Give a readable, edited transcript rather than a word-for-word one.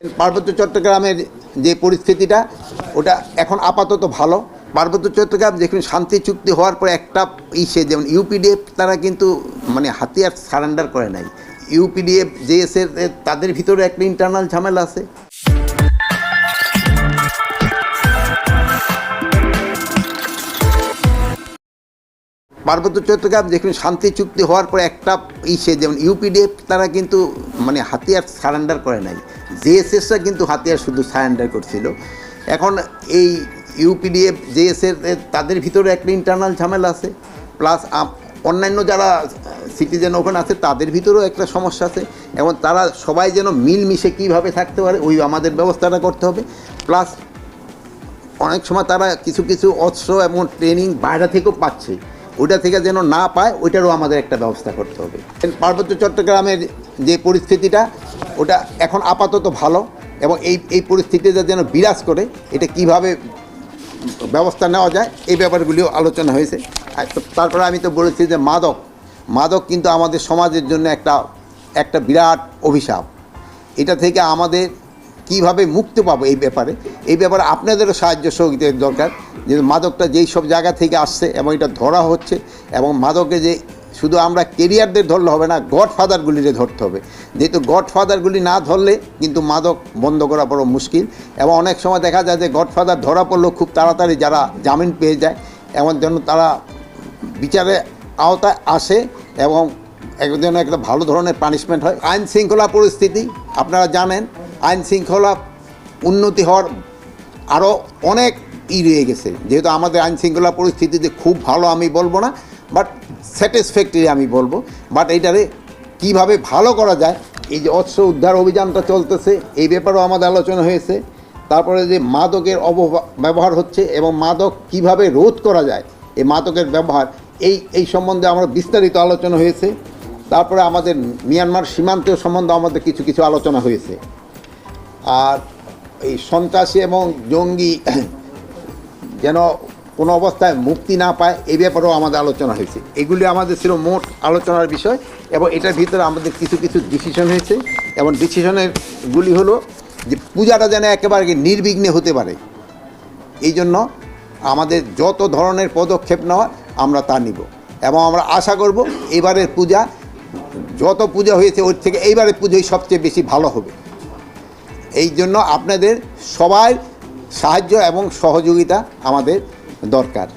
পার্বত্য চট্টগ্রামের যে পরিস্থিতিটা ওটা এখন আপাতত ভালো। পার্বত্য চট্টগ্রাম দেখুন শান্তি চুক্তি হওয়ার পর একটা ইসে যেমন ইউপিডিএফ তারা কিন্তু হাতিয়ার সারেন্ডার করে নাই। ইউপিডিএফ জেএসের তাদের ভিতরে একটা ইন্টারনাল ঝামেলা আছে। পার্বত্য চট্টগ্রাম দেখুন শান্তি চুক্তি হওয়ার পর একটা ইসে যেমন ইউপিডিএফ তারা কিন্তু হাতিয়ার সারেন্ডার করে নাই। জেএসএসরা কিন্তু হাতিয়ার শুধু সারেন্ডার করছিল। এখন এই ইউপিডিএফ জেএসের তাদের ভিতরে একটা ইন্টারনাল ঝামেলা আছে, প্লাস অন্যান্য যারা সিটিজেন ওখানে আছে তাদের ভিতরেও একটা সমস্যা আছে। এবং তারা সবাই যেন মিলমিশে কীভাবে থাকতে পারে ওই আমাদের ব্যবস্থাটা করতে হবে। প্লাস অনেক সময় তারা কিছু কিছু অস্ত্র এবং ট্রেনিং বাইরে থেকেও পাচ্ছে, ওইটা থেকে যেন না পায় ওইটারও আমাদের একটা ব্যবস্থা করতে হবে। পার্বত্য চট্টগ্রামের যে পরিস্থিতিটা ওটা এখন আপাতত ভালো, এবং এই পরিস্থিতিটা যেন বিরাজ করে এটা কিভাবে ব্যবস্থা নেওয়া যায় এই ব্যাপারগুলিও আলোচনা হয়েছে। তারপরে আমি তো বলেছি যে মাদক কিন্তু আমাদের সমাজের জন্য একটা বিরাট অভিশাপ। এটা থেকে আমাদের কিভাবে মুক্তি পাবো এই ব্যাপারে আপনাদেরও সাহায্য সহযোগিতার দরকার। যে মাদকটা যেই সব জায়গা থেকে আসছে এবং এটা ধরা হচ্ছে, এবং মাদকে যে শুধু আমরা কেরিয়ারদের ধরলে হবে না, গডফাদারগুলিরে ধরতে হবে। যেহেতু গডফাদারগুলি না ধরলে কিন্তু মাদক বন্ধ করা বড় মুশকিল। এবং অনেক সময় দেখা যায় যে গডফাদার ধরা পড়লেও খুব তাড়াতাড়ি যারা জামিন পেয়ে যায়, এমন যেন তারা বিচারে আওতায় আসে এবং একজন একটা ভালো ধরনের পানিশমেন্ট হয়। আইন শৃঙ্খলা পরিস্থিতি আপনারা জানেন, আইন শৃঙ্খলা উন্নতি হওয়ার আরও অনেক রয়ে গেছে। যেহেতু আমাদের আইন শৃঙ্খলা পরিস্থিতিতে খুব ভালো আমি বলবো না, বাট স্যাটিসফ্যাক্টরি আমি বলবো। বাট এইটারে কীভাবে ভালো করা যায়, এই যে অস্ত্র উদ্ধার অভিযানটা চলতেছে এই ব্যাপারেও আমাদের আলোচনা হয়েছে। তারপরে যে মাদকের ব্যবহার হচ্ছে এবং মাদক কিভাবে রোধ করা যায়, এই মাদকের ব্যবহার এই সম্বন্ধে আমরা বিস্তারিত আলোচনা হয়েছে। তারপরে আমাদের মিয়ানমার সীমান্ত সম্বন্ধে আমাদের কিছু আলোচনা হয়েছে। আর এই সন্ত্রাসী এবং জঙ্গি যেন কোনো অবস্থায় মুক্তি না পায় এই ব্যাপারেও আমাদের আলোচনা হয়েছে। এগুলি আমাদের ছিল মোট আলোচনার বিষয়, এবং এটার ভিতরে আমাদের কিছু ডিসিশন হয়েছে। এবং ডিসিশনেরগুলি হলো যে পূজাটা যেন একেবারে নির্বিঘ্নে হতে পারে, এই জন্য আমাদের যত ধরনের পদক্ষেপ নেওয়া আমরা তা নিব। এবং আমরা আশা করব এবারের পূজা যত পূজা হয়েছে ওর থেকে এইবারের পুজোই সবচেয়ে বেশি ভালো হবে। এই জন্য আপনাদের সবাই সাহায্য এবং সহযোগিতা আমাদের দরকার।